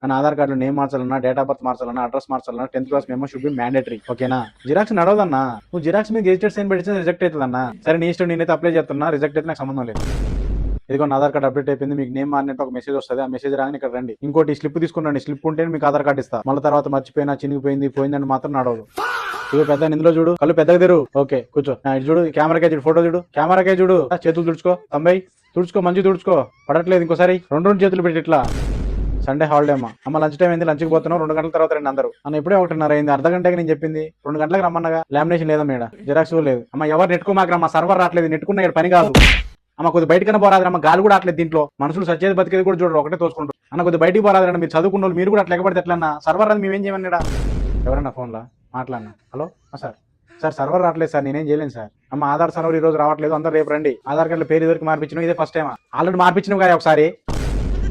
మన Aadhaar card name మార్చాలన్నా, date of birth మార్చాలన్నా, అడ్రస్ మార్చాలన్నా 10th class memo should be mandatory. ఓకేనా? జిరాక్స్ నడవదన్నా. నువ్వు జిరాక్స్ మీద గెజిటెడ్ సైన్ పెడితే రిజెక్ట్ అవుతుందన్నా. సరే నీ ఇష్టం, నేనైతే అప్లై చేస్తున్నా. రిజెక్ట్ అయితే నాకు సంబంధం లేదు. ఇదిగో నా ఆధార్ కార్డ్ అప్డేట్ అయిపోయింది. మీకు నేమ్ మారినట్టు ఒక మెసేజ్ వస్తుంది. ఆ మెసేజ్ రాగానే ఇక్కడ రండి. ఇంకోటి స్లిప్ తీసుకురండి. స్లిప్ ఉంటే మీకు ఆధార్ కార్డు ఇస్తా. మళ్ళీ తర్వాత మర్చిపోయినా, చినిగిపోయింది, పోయిందని మాత్రం నడవదు. ఇదిగో పెద్ద ఇందులో చూడు, కళ్ళు పెద్దగా తెరు. ఓకే కూర్చో. ఇటు చూడు, కెమెరాకే చూడు, ఫోటో చూడు, కెమెరాకే చూడు. చేతులు తుడుచుకో, తొంభై తుడుచుకో, మంచి తుడుచుకో. పడట్లేదు ఇంకోసారి. రెండు చేతులు పెట్టి ఇట్లా. సండే హాలిడే అమ్మ లంచ్ టైం అయింది, లంచ్కి పోతున్నాం. 2 గంటల తర్వాత రండి అందరూ. అన్న ఇప్పుడే 1:30 అయింది. అర్ధ గంటకి నేను చెప్పింది. 2 గంటలకు రమ్మన్నగా. లామినేషన్ లేదా మేడ, జిరాక్స్ లేదు. అమ్మ ఎవరు నెట్టుకోమాకరమ్మ, సర్వర్ రావట్లేదు. నెట్టుకున్న ఇక్కడ పని కాదు. అమ్మ కొద్ది బయటకన్నా పోరాదమ్మ, గాలి కూడా అట్లేదు దీంట్లో. మనుషులు సచ్చేది బతికేది కూడా చూడరు, ఒకటే తోసుకుంటారు. అన్న కొద్ది బయటికి పోరాదండి. మీరు చదువుకున్న వాళ్ళు, మీరు కూడా అట్లా ఎగబడితే ఎట్లన్నా. సర్వర్ అది మేమేం చేయమన్నాడా? ఎవరన్నా ఫోన్లో మాట్లాడినా. హలో సార్, సార్ సర్వర్ రావట్లేదు సార్, నేనేం చేయలేను సార్. అమ్మ ఆధార్ సర్వర్ ఈ రోజు రావట్లేదు, అందరూ రేపు రండి. ఆధార్ కార్డులో పేరు ఇదివరకు మార్పించినావు, ఇదే ఫస్ట్ టైమా? ఆల్రెడీ మార్పించినావు కదా ఒకసారి,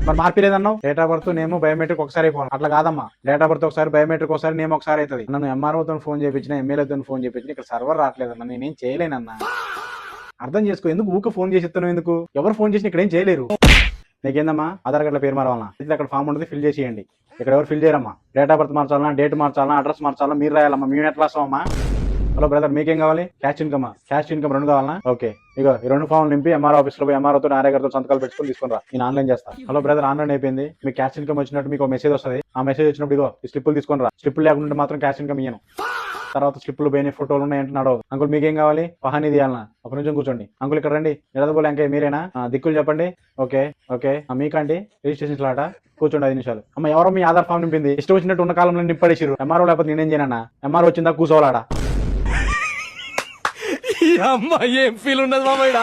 మరి మార్పిలేదన్నావు. Date of birth name biometric ఒకసారి అయిపోవాలి. అట్లా కాదమ్మా, డేట్ ఆఫ్ బర్త్ ఒకసారి, బయోమెట్రిక్ ఒకసారి, నేమ్ ఒకసారి అవుతుంది. నన్ను ఎంఆర్ఓతో ఫోన్ చేయించిన, ఎమ్మెల్యేతో ఫోన్ చేయించిన, ఇక్కడ సర్వర్ రావట్లేదన్నా, నేనేం చేయలేనన్నా. అర్థం చేసుకో. ఎందుకు ఊక ఫోన్ చేసి ఇస్తాను? ఎందుకు? ఎవరు ఫోన్ చేసి ఇక్కడ ఏం చేయలేరు. నీకేందమ్మా, ఆధార్ కార్డులో పేరు మారాలన్నా, ఇది అక్కడ ఫామ్ ఉంటుంది, ఫిల్ చేసేయండి. ఇక్కడ ఎవరు ఫిల్ చేయరమ్మా. డేట్ ఆఫ్ బర్త్ మార్చాలన్నా, డేట్ మార్చాలన్నా, అడ్రస్ మార్చాలన్నా మీరు రాయాలమ్మా. మేము ఎట్లా వస్తామమ్మా? హలో బ్రదర్, మీకేం కావాలి? క్యాష్ ఇన్కమ్, క్యాష్ ఇన్కమ్ 2 కావాలన్నా? ఓకే, ఇగో ఈ 2 ఫామ్లు నింపి ఎంఆర్ఓ ఆఫీస్లో పోయి ఎంఆర్ఓతో, ఆర్ఏ గారితో సంతకాలు పెట్టుకుని తీసుకుని రా. నేను ఆన్లైన్ చేస్తాను. హలో బ్రదర్, ఆన్లైన్ అయిపోయింది. మీకు క్యాష్ ఇన్కమ్ వచ్చినట్టు మీకు మెసేజ్ వస్తుంది. ఆ మెసేజ్ వచ్చినప్పుడు ఇగో ఈ స్లిప్పులు తీసుకుని రా. స్లిప్పులు లేకుండా మాత్రం క్యాష్ ఇన్కమ్ ఇయ్యను. తర్వాత స్లిప్పులు పోయిన ఫోటోలు ఉన్నాయంటే నడవదు. అంకుల్ మీకేం కావాలి? పహానీ తీయాలన్నా? ఒక నిమిషం కూర్చోండి. అంకుల్ ఇక్కడ రండి. నిడదబోలే అంకే మీరేనా? దిక్కులు చెప్పండి. ఓకే ఓకే, మీకండి రిజిస్ట్రేషన్ స్లాటా? కూర్చోండి 5 నిమిషాలు. అమ్మ ఎవరో మీ ఆధార్ ఫామ్ నింపింది, ఇష్టం వచ్చినట్టు ఉన్న కాలంలో నింపడేసారు. ఎంఆర్ఓ లేకపోతే నేనేం చేయనన్నా? ఎంఆర్ఓ వచ్చిందా కూర్చోవాలాడా? అమ్మ ఏం ఫీల్ ఉన్నది మామయ్య.